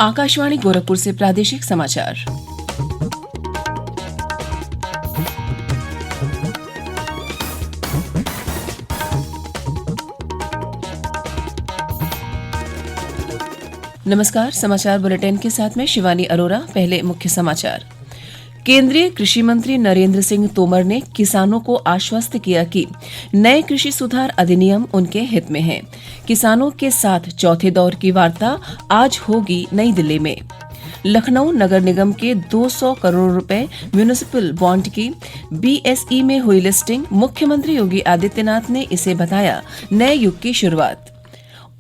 आकाशवाणी गोरखपुर से प्रादेशिक समाचार। नमस्कार, समाचार बुलेटिन के साथ में शिवानी अरोरा। पहले मुख्य समाचार। केंद्रीय कृषि मंत्री नरेंद्र सिंह तोमर ने किसानों को आश्वस्त किया कि नए कृषि सुधार अधिनियम उनके हित में है। किसानों के साथ चौथे दौर की वार्ता आज होगी नई दिल्ली में। लखनऊ नगर निगम के 200 करोड़ रुपए म्युनिसिपल बॉन्ड की बीएसई में हुई लिस्टिंग। मुख्यमंत्री योगी आदित्यनाथ ने इसे बताया नए युग की शुरुआत।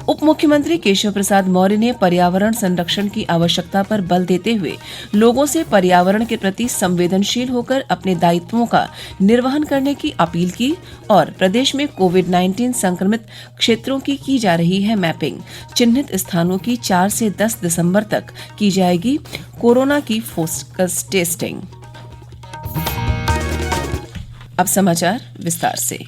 उप मुख्यमंत्री केशव प्रसाद मौर्य ने पर्यावरण संरक्षण की आवश्यकता पर बल देते हुए लोगों से पर्यावरण के प्रति संवेदनशील होकर अपने दायित्वों का निर्वहन करने की अपील की और प्रदेश में कोविड-19 संक्रमित क्षेत्रों की जा रही है मैपिंग। चिन्हित स्थानों की 4 से 10 दिसंबर तक की जाएगी कोरोना की फोकस टेस्टिंग। अब समाचार विस्तार से।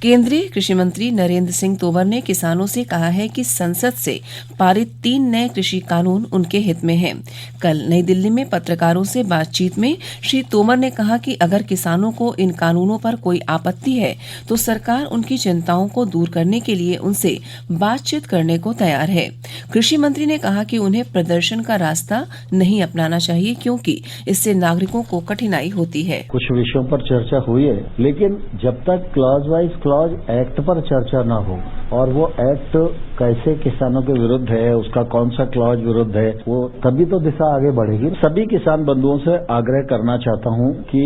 केंद्रीय कृषि मंत्री नरेंद्र सिंह तोमर ने किसानों से कहा है कि संसद से पारित 3 नए कृषि कानून उनके हित में हैं। कल नई दिल्ली में पत्रकारों से बातचीत में श्री तोमर ने कहा कि अगर किसानों को इन कानूनों पर कोई आपत्ति है तो सरकार उनकी चिंताओं को दूर करने के लिए उनसे बातचीत करने को तैयार है। कृषि मंत्री ने कहा कि उन्हें प्रदर्शन का रास्ता नहीं अपनाना चाहिए क्योंकि इससे नागरिकों को कठिनाई होती है। कुछ विषयों पर चर्चा हुई है, लेकिन जब तक क्लॉज वाइज क्लॉज एक्ट पर चर्चा न हो और वो एक्ट कैसे किसानों के विरुद्ध है, उसका कौन सा क्लॉज विरुद्ध है, वो तभी तो दिशा आगे बढ़ेगी। सभी किसान बंधुओं से आग्रह करना चाहता हूं कि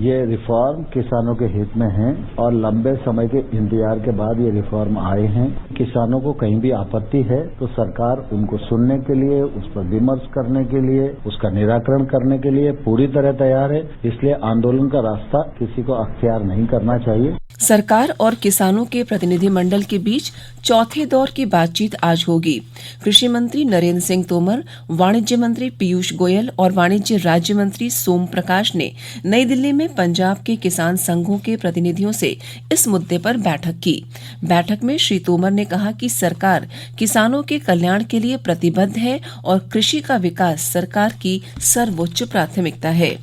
ये रिफॉर्म किसानों के हित में है और लंबे समय के इंतजार के बाद ये रिफॉर्म आए हैं। किसानों को कहीं भी आपत्ति है तो सरकार उनको सुनने के लिए, उस पर विमर्श करने के लिए, उसका निराकरण करने के लिए पूरी तरह तैयार है। इसलिए आंदोलन का रास्ता किसी को अख्तियार नहीं करना चाहिए। सरकार और किसानों के प्रतिनिधि मंडल के बीच चौथे दौर की बातचीत आज होगी। कृषि मंत्री नरेंद्र सिंह तोमर, वाणिज्य मंत्री पीयूष गोयल और वाणिज्य राज्य मंत्री सोम प्रकाश ने नई दिल्ली में पंजाब के किसान संघों के प्रतिनिधियों से इस मुद्दे पर बैठक की। बैठक में श्री तोमर ने कहा कि सरकार किसानों के कल्याण के लिए प्रतिबद्ध है और कृषि का विकास सरकार की सर्वोच्च प्राथमिकता है।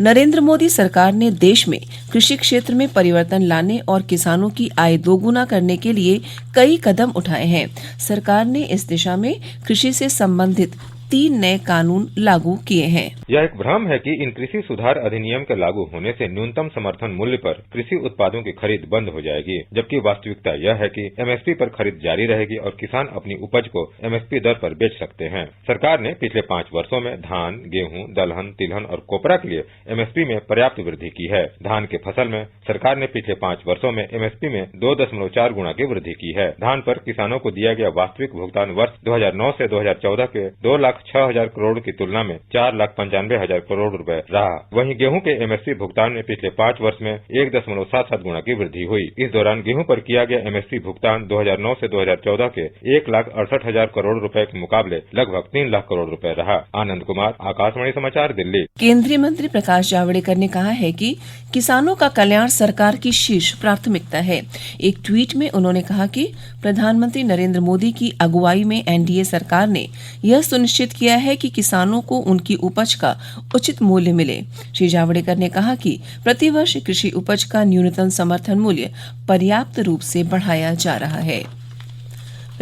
नरेंद्र मोदी सरकार ने देश में कृषि क्षेत्र में परिवर्तन लाने और किसानों की आय दोगुना करने के लिए कई कदम उठाए हैं। सरकार ने इस दिशा में कृषि से संबंधित 3 नए कानून लागू किए हैं। यह एक भ्रम है कि इन कृषि सुधार अधिनियम के लागू होने से न्यूनतम समर्थन मूल्य पर कृषि उत्पादों की खरीद बंद हो जाएगी, जबकि वास्तविकता यह है कि एमएसपी पर खरीद जारी रहेगी और किसान अपनी उपज को एमएसपी दर पर बेच सकते हैं। सरकार ने पिछले 5 वर्षों में धान, गेहूं, दलहन, तिलहन और कोपरा के लिए एमएसपी में पर्याप्त वृद्धि की है। धान के फसल में सरकार ने पिछले 5 वर्षों में एमएसपी में 2.4 गुना की वृद्धि की है। धान पर किसानों को दिया गया वास्तविक भुगतान वर्ष 2009 से 2014 के 2,06,000 करोड़ की तुलना में 4,95,000 करोड़ रुपए रहा। वहीं गेहूं के एमएसपी भुगतान में पिछले 5 वर्ष में 1.77 गुना की वृद्धि हुई। इस दौरान गेहूं पर किया गया एमएसपी भुगतान 2009 से 2014 के 1,68,000 करोड़ रुपए के मुकाबले लगभग 3 लाख करोड़ रुपए रहा। आनंद कुमार, आकाशवाणी समाचार, दिल्ली। केंद्रीय मंत्री प्रकाश जावड़ेकर ने कहा है कि किसानों का कल्याण सरकार की शीर्ष प्राथमिकता है। एक ट्वीट में उन्होंने कहा कि प्रधानमंत्री नरेंद्र मोदी की अगुवाई में एनडीए सरकार ने यह सुनिश्चित किया है कि किसानों को उनकी उपज का उचित मूल्य मिले। श्री जावड़ेकर ने कहा कि प्रतिवर्ष कृषि उपज का न्यूनतम समर्थन मूल्य पर्याप्त रूप से बढ़ाया जा रहा है।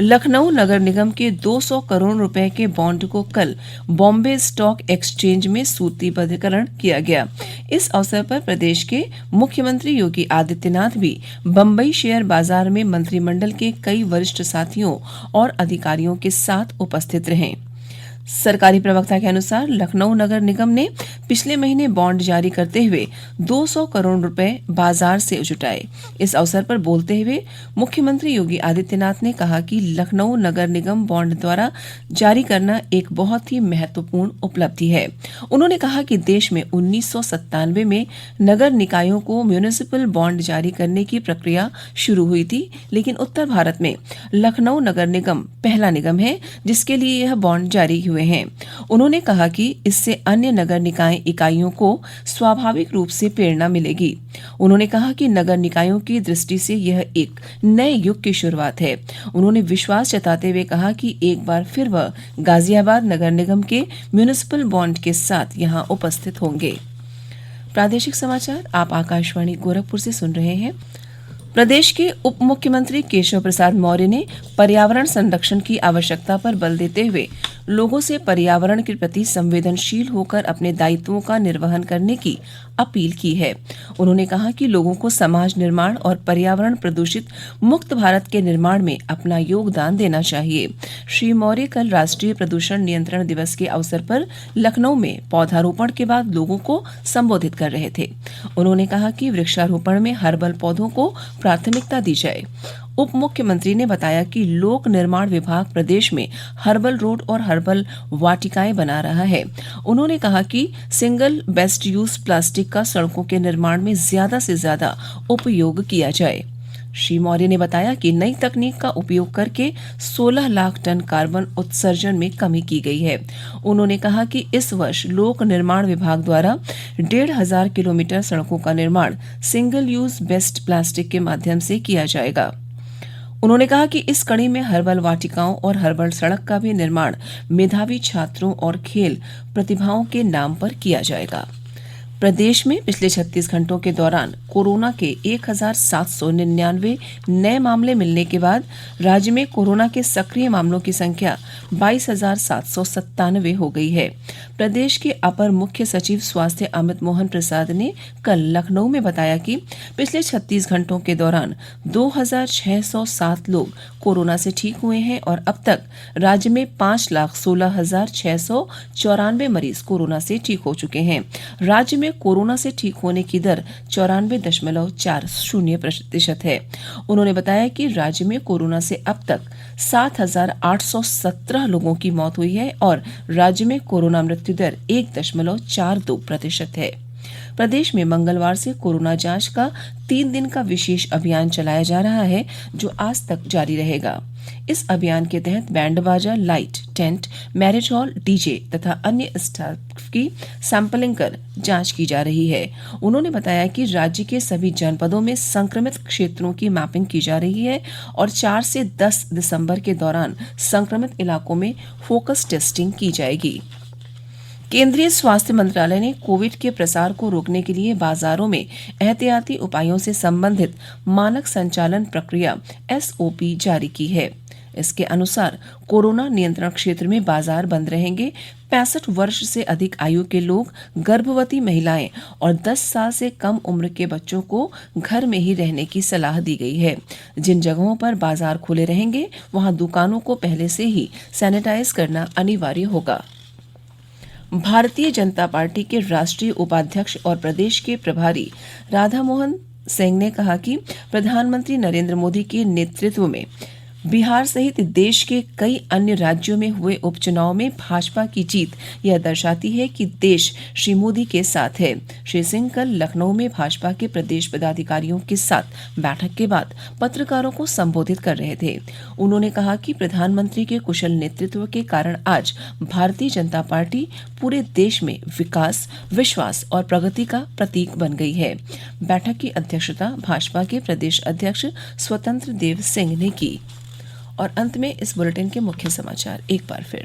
लखनऊ नगर निगम के 200 करोड़ रुपए के बॉन्ड को कल बॉम्बे स्टॉक एक्सचेंज में सूचीबद्धकरण किया गया। इस अवसर पर प्रदेश के मुख्यमंत्री योगी आदित्यनाथ भी बम्बई शेयर बाजार में मंत्रिमंडल के कई वरिष्ठ साथियों और अधिकारियों के साथ उपस्थित रहे। सरकारी प्रवक्ता के अनुसार लखनऊ नगर निगम ने पिछले महीने बॉन्ड जारी करते हुए 200 करोड़ रुपए बाजार से जुटाए। इस अवसर पर बोलते हुए मुख्यमंत्री योगी आदित्यनाथ ने कहा कि लखनऊ नगर निगम बॉन्ड द्वारा जारी करना एक बहुत ही महत्वपूर्ण उपलब्धि है। उन्होंने कहा कि देश में 1997 में नगर निकायों को म्युनिसिपल बॉन्ड जारी करने की प्रक्रिया शुरू हुई थी, लेकिन उत्तर भारत में लखनऊ नगर निगम पहला निगम है जिसके लिए यह बॉन्ड जारी हुए हुए हैं। उन्होंने कहा कि इससे अन्य नगर निकाय इकाइयों को स्वाभाविक रूप से प्रेरणा मिलेगी। उन्होंने कहा कि नगर निकायों की दृष्टि से यह एक नए युग की शुरुआत है। उन्होंने विश्वास जताते हुए कहा कि एक बार फिर वह गाजियाबाद नगर निगम के म्युनिसिपल बॉन्ड के साथ यहां उपस्थित होंगे। प्रादेशिक समाचार आप आकाशवाणी गोरखपुर से सुन रहे हैं। प्रदेश के उप मुख्यमंत्री केशव प्रसाद मौर्य ने पर्यावरण संरक्षण की आवश्यकता पर बल देते हुए लोगों से पर्यावरण के प्रति संवेदनशील होकर अपने दायित्वों का निर्वहन करने की अपील की है। उन्होंने कहा कि लोगों को समाज निर्माण और पर्यावरण प्रदूषित मुक्त भारत के निर्माण में अपना योगदान देना चाहिए। श्री मौर्य कल राष्ट्रीय प्रदूषण नियंत्रण दिवस के अवसर पर लखनऊ में पौधारोपण के बाद लोगों को संबोधित कर रहे थे। उन्होंने कहा कि वृक्षारोपण में हर्बल पौधों को प्राथमिकता दी जाए। उप मुख्यमंत्री ने बताया कि लोक निर्माण विभाग प्रदेश में हर्बल रोड और हर्बल वाटिकाएं बना रहा है। उन्होंने कहा कि सिंगल बेस्ट यूज प्लास्टिक का सड़कों के निर्माण में ज्यादा से ज्यादा उपयोग किया जाए। श्री मौर्य ने बताया कि नई तकनीक का उपयोग करके 16 लाख टन कार्बन उत्सर्जन में कमी की गई है। उन्होंने कहा कि इस वर्ष लोक निर्माण विभाग द्वारा 1,500 किलोमीटर सड़कों का निर्माण सिंगल यूज बेस्ट प्लास्टिक के माध्यम से किया जाएगा। उन्होंने कहा कि इस कड़ी में हर्बल वाटिकाओं और हर्बल सड़क का भी निर्माण मेधावी छात्रों और खेल प्रतिभाओं के नाम पर किया जाएगा। प्रदेश में पिछले 36 घंटों के दौरान कोरोना के 1,799 नए मामले मिलने के बाद राज्य में कोरोना के सक्रिय मामलों की संख्या 22,797 हो गई है। प्रदेश के अपर मुख्य सचिव स्वास्थ्य अमित मोहन प्रसाद ने कल लखनऊ में बताया कि पिछले 36 घंटों के दौरान 2,607 लोग कोरोना से ठीक हुए हैं और अब तक राज्य में 5,16,694 मरीज कोरोना से ठीक हो चुके हैं। राज्य में कोरोना से ठीक होने की दर 94.40% है। उन्होंने बताया कि राज्य में कोरोना से अब तक 7,817 लोगों की मौत हुई है और राज्य में कोरोना मृत्यु दर 1.42% है। प्रदेश में मंगलवार से कोरोना जांच का 3 दिन का विशेष अभियान चलाया जा रहा है, जो आज तक जारी रहेगा। इस अभियान के तहत बैंड बाजा, light, tent, marriage hall, DJ तथा अन्य स्टाफ की सैंपलिंग कर जांच की जा रही है। उन्होंने बताया कि राज्य के सभी जनपदों में संक्रमित क्षेत्रों की मैपिंग की जा रही है और 4 से 10 दिसंबर के दौरान संक्रमित इलाकों में फोकस टेस्टिंग की जाएगी। केंद्रीय स्वास्थ्य मंत्रालय ने कोविड के प्रसार को रोकने के लिए बाजारों में एहतियाती उपायों से संबंधित मानक संचालन प्रक्रिया SOP जारी की है। इसके अनुसार कोरोना नियंत्रण क्षेत्र में बाजार बंद रहेंगे। 65 वर्ष से अधिक आयु के लोग, गर्भवती महिलाएं और 10 साल से कम उम्र के बच्चों को घर में ही रहने की सलाह दी गई है। जिन जगहों पर बाजार खुले रहेंगे वहां दुकानों को पहले से ही सैनिटाइज करना अनिवार्य होगा। भारतीय जनता पार्टी के राष्ट्रीय उपाध्यक्ष और प्रदेश के प्रभारी राधामोहन सिंह ने कहा कि प्रधानमंत्री नरेंद्र मोदी के नेतृत्व में बिहार सहित देश के कई अन्य राज्यों में हुए उपचुनाव में भाजपा की जीत यह दर्शाती है कि देश श्री मोदी के साथ है। श्री सिंह कल लखनऊ में भाजपा के प्रदेश पदाधिकारियों के साथ बैठक के बाद पत्रकारों को संबोधित कर रहे थे। उन्होंने कहा कि प्रधानमंत्री के कुशल नेतृत्व के कारण आज भारतीय जनता पार्टी पूरे देश में विकास, विश्वास और प्रगति का प्रतीक बन गई है। बैठक की अध्यक्षता भाजपा के प्रदेश अध्यक्ष स्वतंत्र देव सिंह ने की। और अंत में इस बुलेटिन के मुख्य समाचार एक बार फिर।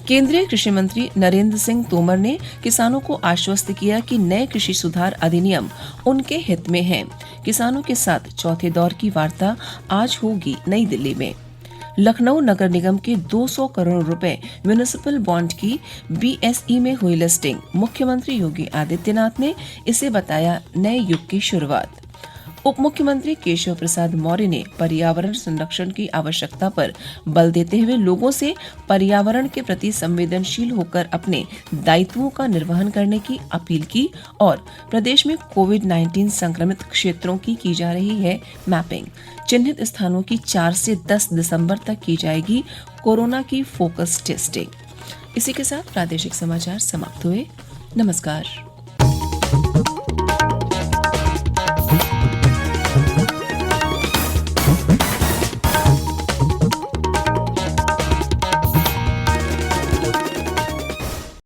केंद्रीय कृषि मंत्री नरेंद्र सिंह तोमर ने किसानों को आश्वस्त किया कि नए कृषि सुधार अधिनियम उनके हित में हैं। किसानों के साथ चौथे दौर की वार्ता आज होगी नई दिल्ली में। लखनऊ नगर निगम के 200 करोड़ रुपए म्युनिसिपल बॉन्ड की BSE में हुई लिस्टिंग। मुख्यमंत्री योगी आदित्यनाथ ने इसे बताया नए युग की शुरुआत। उप मुख्यमंत्री केशव प्रसाद मौर्य ने पर्यावरण संरक्षण की आवश्यकता पर बल देते हुए लोगों से पर्यावरण के प्रति संवेदनशील होकर अपने दायित्वों का निर्वहन करने की अपील की और प्रदेश में कोविड-19 संक्रमित क्षेत्रों की जा रही है मैपिंग। चिन्हित स्थानों की 4 से 10 दिसंबर तक की जाएगी कोरोना की फोकस टेस्टिंग। इसी के साथ प्रादेशिक समाचार समाप्त हुए। नमस्कार।